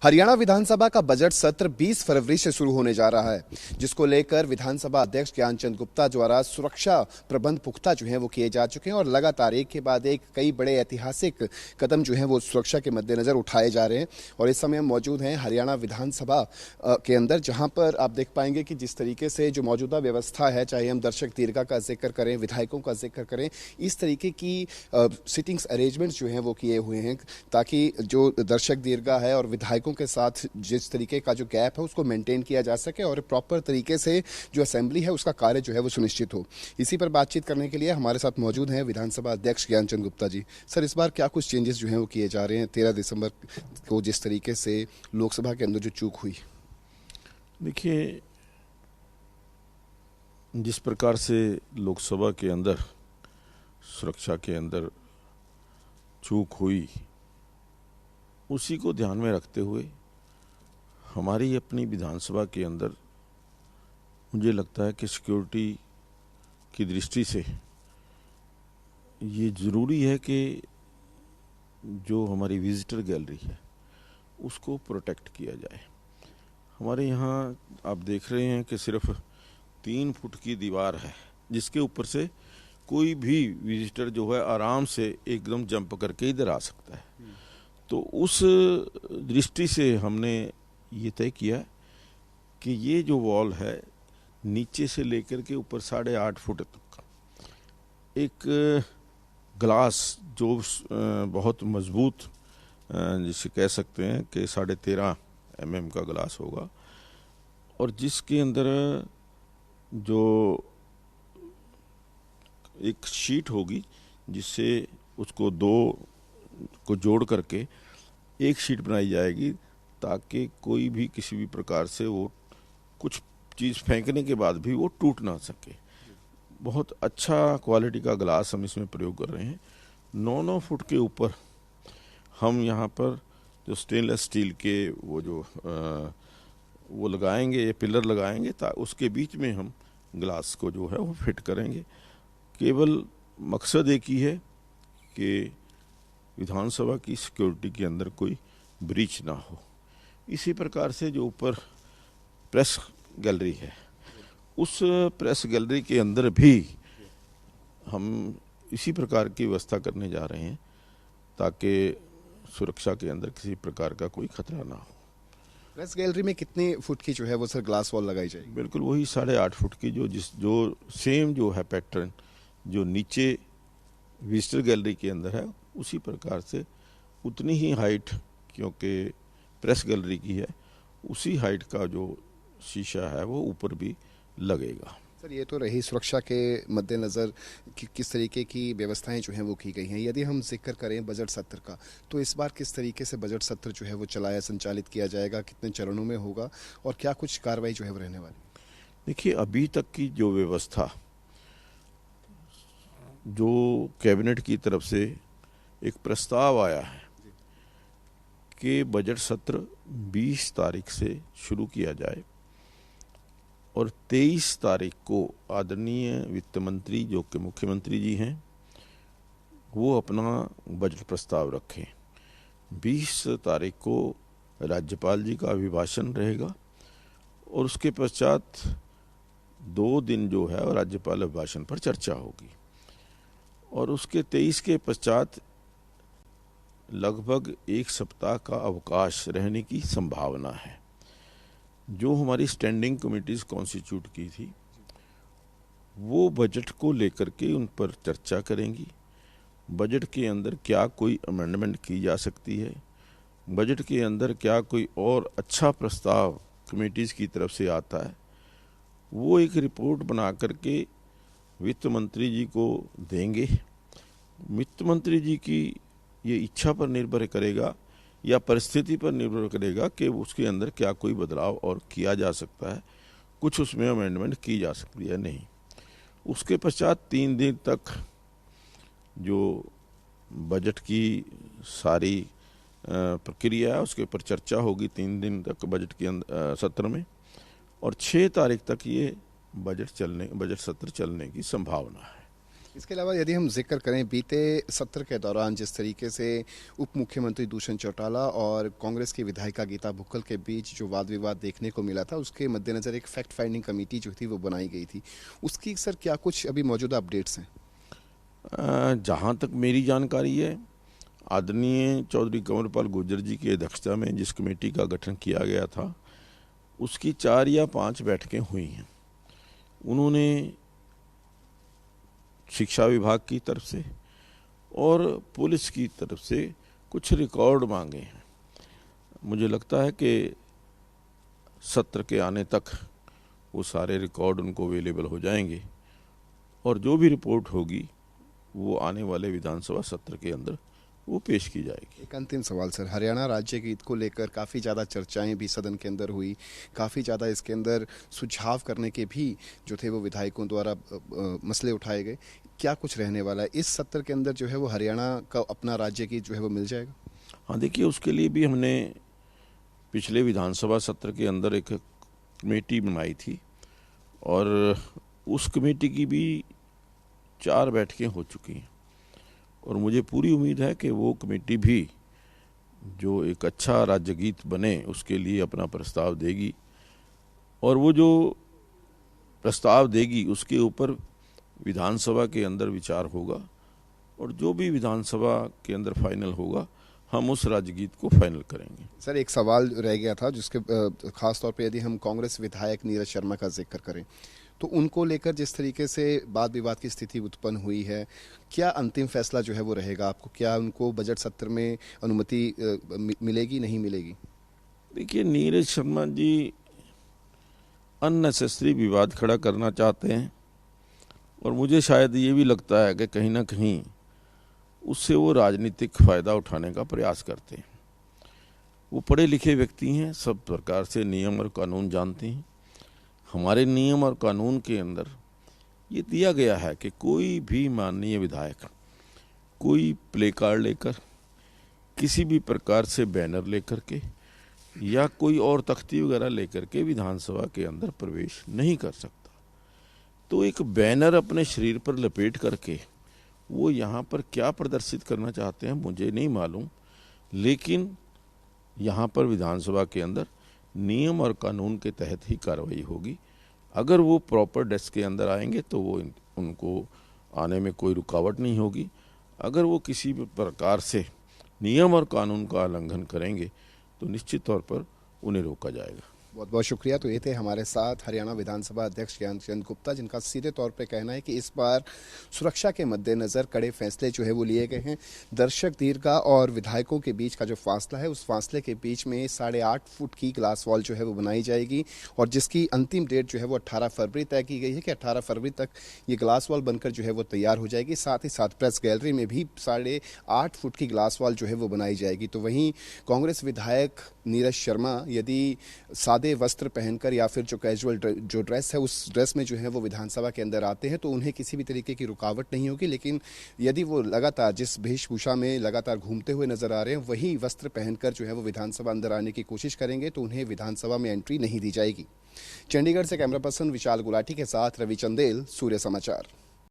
हरियाणा विधानसभा का बजट सत्र 20 फरवरी से शुरू होने जा रहा है, जिसको लेकर विधानसभा अध्यक्ष ज्ञानचंद गुप्ता द्वारा सुरक्षा प्रबंध पुख्ता जो है वो किए जा चुके हैं और लगातार एक के बाद एक कई बड़े ऐतिहासिक कदम जो है वो सुरक्षा के मद्देनजर उठाए जा रहे हैं। और इस समय हम मौजूद हैं हरियाणा विधानसभा के अंदर, जहां पर आप देख पाएंगे कि जिस तरीके से जो मौजूदा व्यवस्था है, चाहे हम दर्शक दीर्घा का जिक्र करें, विधायकों का जिक्र करें, इस तरीके की सिटिंग्स अरेंजमेंट्स जो हैं वो किए हुए हैं ताकि जो दर्शक दीर्घा है और विधायकों के साथ जिस तरीके का जो गैप है उसको मेंटेन किया जा सके और प्रॉपर तरीके से जो असेंबली है उसका कार्य जो है वो सुनिश्चित हो। इसी पर बातचीत करने के लिए हमारे साथ मौजूद हैं विधानसभा अध्यक्ष ज्ञानचंद गुप्ता जी। सर, इस बार क्या कुछ चेंजेस जो हैं वो किए जा रहे हैं 13 दिसंबर को जिस तरीके से लोकसभा के अंदर जो चूक हुई? देखिए, जिस प्रकार से लोकसभा के अंदर सुरक्षा के अंदर चूक हुई, उसी को ध्यान में रखते हुए हमारी अपनी विधानसभा के अंदर मुझे लगता है कि सिक्योरिटी की दृष्टि से ये ज़रूरी है कि जो हमारी विजिटर गैलरी है उसको प्रोटेक्ट किया जाए। हमारे यहाँ आप देख रहे हैं कि सिर्फ 3 फुट की दीवार है जिसके ऊपर से कोई भी विजिटर जो है आराम से एकदम जंप करके इधर आ सकता है। तो उस दृष्टि से हमने ये तय किया कि ये जो वॉल है नीचे से लेकर के ऊपर 8.5 फुट तक एक ग्लास जो बहुत मजबूत जिसे कह सकते हैं कि 13.5 mm का ग्लास होगा और जिसके अंदर जो एक शीट होगी जिससे उसको 2 को जोड़ करके एक शीट बनाई जाएगी ताकि कोई भी किसी भी प्रकार से वो कुछ चीज़ फेंकने के बाद भी वो टूट ना सके। बहुत अच्छा क्वालिटी का ग्लास हम इसमें प्रयोग कर रहे हैं। 9-9 फुट के ऊपर हम यहाँ पर जो स्टेनलेस स्टील के वो लगाएंगे, ये पिलर लगाएंगे उसके बीच में हम ग्लास को जो है वो फिट करेंगे। केवल मकसद एक ही है कि विधानसभा की सिक्योरिटी के अंदर कोई ब्रीच ना हो। इसी प्रकार से जो ऊपर प्रेस गैलरी है, उस प्रेस गैलरी के अंदर भी हम इसी प्रकार की व्यवस्था करने जा रहे हैं ताकि सुरक्षा के अंदर किसी प्रकार का कोई खतरा ना हो। प्रेस गैलरी में कितने फुट की जो है वो सर ग्लास वॉल लगाई जाएगी? बिल्कुल वही 8.5 फुट की जो सेम जो है पैटर्न जो नीचे विजिटर गैलरी के अंदर है उसी प्रकार से उतनी ही हाइट, क्योंकि प्रेस गैलरी की है, उसी हाइट का जो शीशा है वो ऊपर भी लगेगा। सर, ये तो रही सुरक्षा के मद्देनज़र कि किस तरीके की व्यवस्थाएं जो हैं वो की गई हैं। यदि हम जिक्र करें बजट सत्र का, तो इस बार किस तरीके से बजट सत्र जो है वो संचालित किया जाएगा, कितने चरणों में होगा और क्या कुछ कार्रवाई जो है वो रहने वाली? देखिए, अभी तक की जो व्यवस्था जो कैबिनेट की तरफ से एक प्रस्ताव आया है कि बजट सत्र 20 तारीख से शुरू किया जाए और 23 तारीख को आदरणीय वित्त मंत्री जो कि मुख्यमंत्री जी हैं वो अपना बजट प्रस्ताव रखें। 20 तारीख को राज्यपाल जी का अभिभाषण रहेगा और उसके पश्चात 2 दिन जो है राज्यपाल अभिभाषण पर चर्चा होगी और उसके 23 के पश्चात लगभग 1 सप्ताह का अवकाश रहने की संभावना है। जो हमारी स्टैंडिंग कमेटीज कॉन्स्टिट्यूट की थी वो बजट को लेकर के उन पर चर्चा करेंगी। बजट के अंदर क्या कोई अमेंडमेंट की जा सकती है, बजट के अंदर क्या कोई और अच्छा प्रस्ताव कमेटीज की तरफ से आता है, वो एक रिपोर्ट बना करके वित्त मंत्री जी को देंगे। वित्त मंत्री जी की ये इच्छा पर निर्भर करेगा या परिस्थिति पर निर्भर करेगा कि उसके अंदर क्या कोई बदलाव और किया जा सकता है, कुछ उसमें अमेंडमेंट की जा सकती है नहीं। उसके पश्चात 3 दिन तक जो बजट की सारी प्रक्रिया है उसके ऊपर चर्चा होगी 3 दिन तक बजट के सत्र में और 6 तारीख तक ये बजट सत्र चलने की संभावना है। इसके अलावा यदि हम जिक्र करें बीते सत्र के दौरान जिस तरीके से उप मुख्यमंत्री दुष्यंत चौटाला और कांग्रेस की विधायिका गीता भुक्कल के बीच जो वाद विवाद देखने को मिला था, उसके मद्देनजर एक फैक्ट फाइंडिंग कमेटी जो थी वो बनाई गई थी। उसकी सर क्या कुछ अभी मौजूदा अपडेट्स हैं? जहाँ तक मेरी जानकारी है, आदरणीय चौधरी कंवरपाल गुर्जर जी की अध्यक्षता में जिस कमेटी का गठन किया गया था, उसकी 4 या 5 बैठकें हुई हैं। उन्होंने शिक्षा विभाग की तरफ से और पुलिस की तरफ से कुछ रिकॉर्ड मांगे हैं। मुझे लगता है कि सत्र के आने तक वो सारे रिकॉर्ड उनको अवेलेबल हो जाएंगे और जो भी रिपोर्ट होगी वो आने वाले विधानसभा सत्र के अंदर वो पेश की जाएगी। एक अंतिम सवाल सर, हरियाणा राज्य गीत को लेकर काफ़ी ज़्यादा चर्चाएं भी सदन के अंदर हुई, काफ़ी ज़्यादा इसके अंदर सुझाव करने के भी जो थे वो विधायकों द्वारा मसले उठाए गए। क्या कुछ रहने वाला है इस सत्र के अंदर जो है वो हरियाणा का अपना राज्य गीत जो है वो मिल जाएगा? हाँ, देखिए, उसके लिए भी हमने पिछले विधानसभा सत्र के अंदर एक कमेटी बनाई थी और उस कमेटी की भी 4 बैठकें हो चुकी हैं और मुझे पूरी उम्मीद है कि वो कमेटी भी जो एक अच्छा राज्य गीत बने उसके लिए अपना प्रस्ताव देगी और वो जो प्रस्ताव देगी उसके ऊपर विधानसभा के अंदर विचार होगा और जो भी विधानसभा के अंदर फाइनल होगा हम उस राज्य गीत को फाइनल करेंगे। सर एक सवाल रह गया था जिसके खास तौर पे यदि हम कांग्रेस विधायक नीरज शर्मा का जिक्र करें तो उनको लेकर जिस तरीके से वाद विवाद की स्थिति उत्पन्न हुई है, क्या अंतिम फैसला जो है वो रहेगा आपको? क्या उनको बजट सत्र में अनुमति मिलेगी, नहीं मिलेगी? देखिए, नीरज शर्मा जी अननेसेसरी विवाद खड़ा करना चाहते हैं और मुझे शायद ये भी लगता है कि कहीं ना कहीं उससे वो राजनीतिक फ़ायदा उठाने का प्रयास करते हैं। वो पढ़े लिखे व्यक्ति हैं, सब प्रकार से नियम और कानून जानते हैं। हमारे नियम और कानून के अंदर ये दिया गया है कि कोई भी माननीय विधायक कोई प्ले कार्ड लेकर, किसी भी प्रकार से बैनर लेकर के या कोई और तख्ती वगैरह लेकर के विधानसभा के अंदर प्रवेश नहीं कर सकता। तो एक बैनर अपने शरीर पर लपेट करके वो यहाँ पर क्या प्रदर्शित करना चाहते हैं मुझे नहीं मालूम, लेकिन यहाँ पर विधानसभा के अंदर नियम और कानून के तहत ही कार्रवाई होगी। अगर वो प्रॉपर डेस्क के अंदर आएंगे तो वो उनको आने में कोई रुकावट नहीं होगी। अगर वो किसी भी प्रकार से नियम और कानून का उल्लंघन करेंगे तो निश्चित तौर पर उन्हें रोका जाएगा। बहुत बहुत शुक्रिया। तो ये थे हमारे साथ हरियाणा विधानसभा अध्यक्ष ज्ञानचंद गुप्ता, जिनका सीधे तौर पे कहना है कि इस बार सुरक्षा के मद्देनज़र कड़े फैसले जो है वो लिए गए हैं। दर्शक दीर्घा और विधायकों के बीच का जो फासला है उस फासले के बीच में 8.5 फुट की ग्लास वॉल जो है वो बनाई जाएगी और जिसकी अंतिम डेट जो है वो 18 फरवरी तय की गई है कि 18 फरवरी तक ये ग्लास वॉल बनकर जो है वो तैयार हो जाएगी। साथ ही साथ प्रेस गैलरी में भी 8.5 फुट की ग्लास वॉल जो है वो बनाई जाएगी। तो वहीं कांग्रेस विधायक नीरज शर्मा यदि सादे वस्त्र पहनकर या फिर जो कैजुअल जो ड्रेस है उस ड्रेस में जो है वो विधानसभा के अंदर आते हैं तो उन्हें किसी भी तरीके की रुकावट नहीं होगी। लेकिन यदि वो लगातार जिस वेशभूषा में लगातार घूमते हुए नजर आ रहे हैं वही वस्त्र पहनकर जो है वो विधानसभा अंदर आने की कोशिश करेंगे तो उन्हें विधानसभा में एंट्री नहीं दी जाएगी। चंडीगढ़ से कैमरा पर्सन विशाल गुलाटी के साथ रवि चंदेल, सूर्य समाचार।